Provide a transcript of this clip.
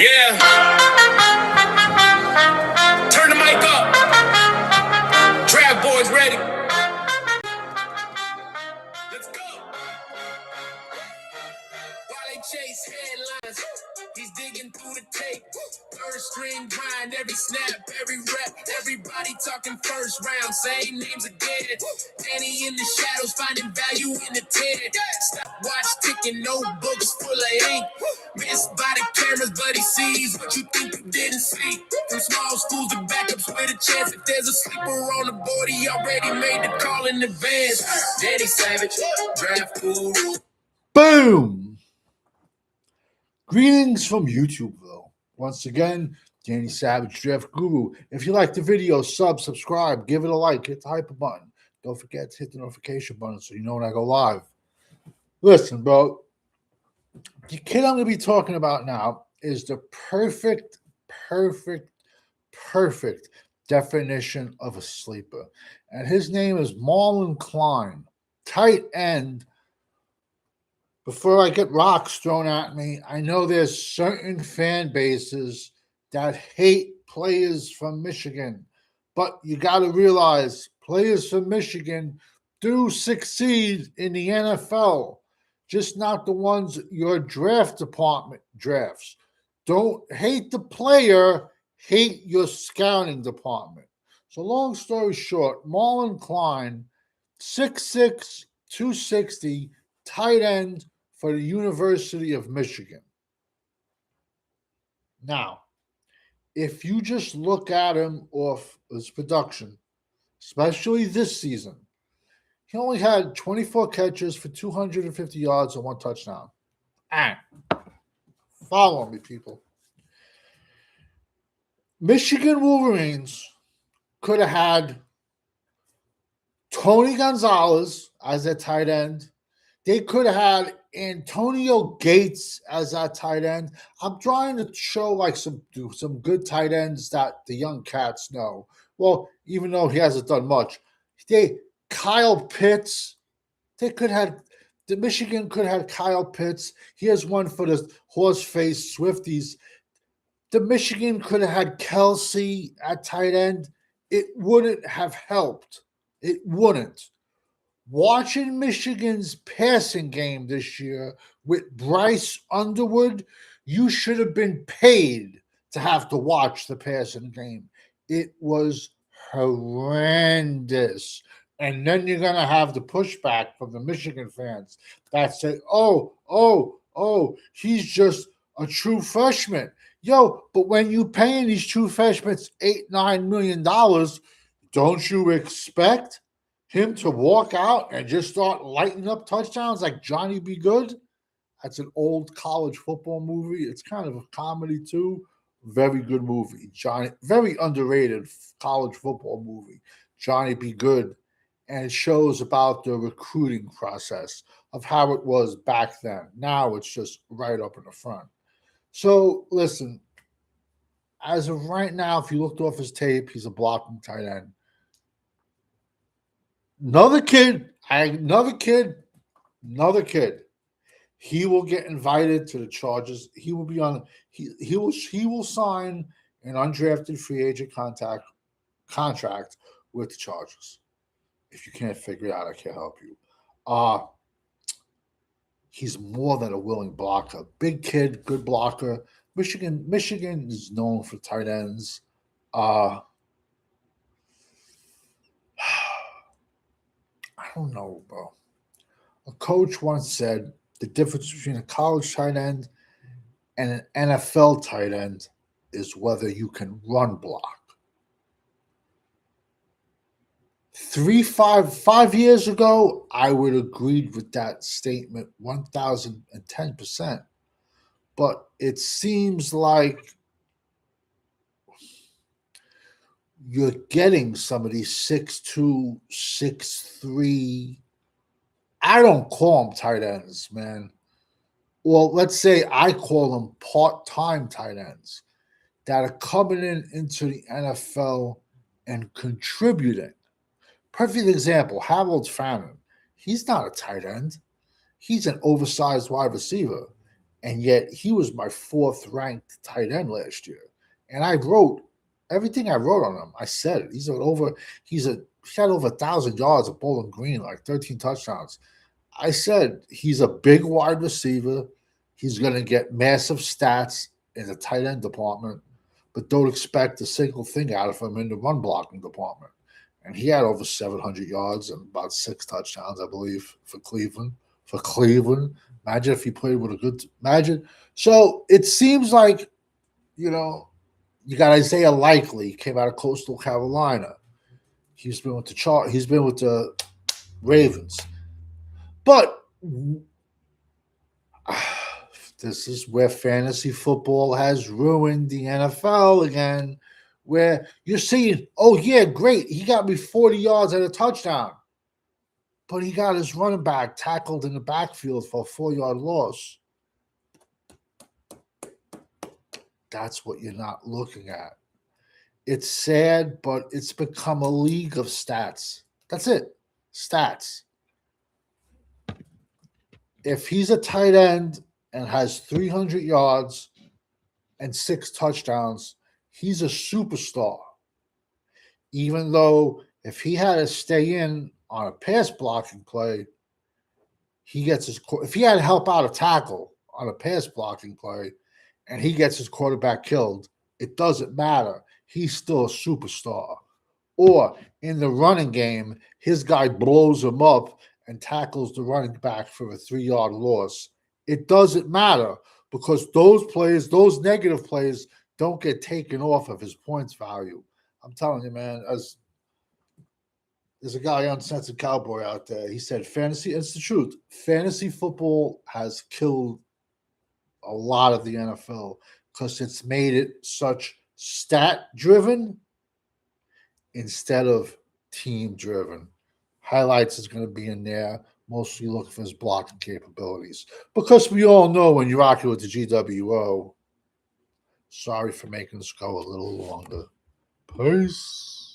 Yeah. Turn the mic up. Draft boys ready. Let's go. While they chase headlines, he's digging through the tape. First string grind, every snap, every rep, everybody talking first round, same names again. Danny in the shadows, finding value in the 10. Stopwatch ticking, notebooks full of ink. Missed by the cameras, but he sees what you think you didn't see. From small schools to backups with a chance. If there's a sleeper on the board, he already made the call in advance. Danny Savage, draft guru. Boom! Greetings from YouTubeville. Once again, Danny Savage, Draft Guru. If you like the video, subscribe, give it a like, hit the hyper button. Don't forget to hit the notification button so you know when I go live. Listen, bro, the kid I'm going to be talking about now is the perfect definition of a sleeper. And his name is Maelin Klein, tight end. Before I get rocks thrown at me, I know there's certain fan bases that hate players from Michigan, but you got to realize players from Michigan do succeed in the NFL, just not the ones your draft department drafts. Don't hate the player, hate your scouting department. So long story short, Maelin Klein, 6'6", 260, tight end for the University of Michigan. Now, if you just look at him off his production, especially this season, he only had 24 catches for 250 yards and 1 touchdown. And follow me, people. Michigan Wolverines could have had Tony Gonzalez as their tight end. They could have had Antonio Gates as that tight end. I'm trying to show like some good tight ends that the young cats know. Well, even though he hasn't done much, Kyle Pitts. The Michigan could have had Kyle Pitts. Here's one for the horse-faced Swifties. The Michigan could have had Kelsey at tight end. It wouldn't have helped. It wouldn't. Watching Michigan's passing game this year with Bryce Underwood, you should have been paid to have to watch the passing game. It was horrendous. And then you're going to have the pushback from the Michigan fans that say, oh, he's just a true freshman. Yo, but when you paying these true freshmen $8-9 million, don't you expect him to walk out and just start lighting up touchdowns like Johnny Be Good? That's an old college football movie. It's kind of a comedy too. Very good movie. Very underrated college football movie. Johnny Be Good. And it shows about the recruiting process of how it was back then. Now it's just right up in the front. So listen, as of right now, if you looked off his tape, he's a blocking tight end. Another kid. He will get invited to the Chargers. He will be on. He will sign an undrafted free agent contract with the Chargers. If you can't figure it out, I can't help you. He's more than a willing blocker. Big kid, good blocker. Michigan is known for tight ends. I don't know, bro. A coach once said the difference between a college tight end and an NFL tight end is whether you can run block. 5 years ago, I would have agreed with that statement 1,010%. But it seems like you're getting some of these 6'2", 6'3". I don't call them tight ends, man. Well, let's say I call them part-time tight ends that are coming into the NFL and contributing. Perfect example, Harold Fannin. He's not a tight end. He's an oversized wide receiver. and yet he was my fourth ranked tight end last year. And I wrote everything I wrote on him. I said it. He had over 1,000 yards at Bowling Green, like 13 touchdowns. I said he's a big wide receiver. He's going to get massive stats in the tight end department, but don't expect a single thing out of him in the run blocking department. And he had over 700 yards and about 6 touchdowns, I believe, for Cleveland. For Cleveland, imagine if he played with a good. Imagine. So it seems like, you know, you got Isaiah Likely, came out of Coastal Carolina. He's been with He's been with the Ravens, but this is where fantasy football has ruined the NFL again, where you're seeing, oh, yeah, great. He got me 40 yards and a touchdown. But he got his running back tackled in the backfield for a 4-yard loss. That's what you're not looking at. It's sad, but it's become a league of stats. That's it. Stats. If he's a tight end and has 300 yards and 6 touchdowns, he's a superstar. Even though if he had to stay in on a pass blocking play, if he had to help out a tackle on a pass blocking play and he gets his quarterback killed, it doesn't matter. He's still a superstar. Or in the running game, his guy blows him up and tackles the running back for a 3-yard loss. It doesn't matter because those plays, those negative plays, don't get taken off of his points value. I'm telling you, man, there's a guy on Uncensored Cowboy out there. He said, it's the truth. Fantasy football has killed a lot of the NFL because it's made it such stat-driven instead of team-driven. Highlights is going to be in there, mostly looking for his blocking capabilities. Because we all know when you're rocking with the GWO, sorry for making this go a little longer. Peace.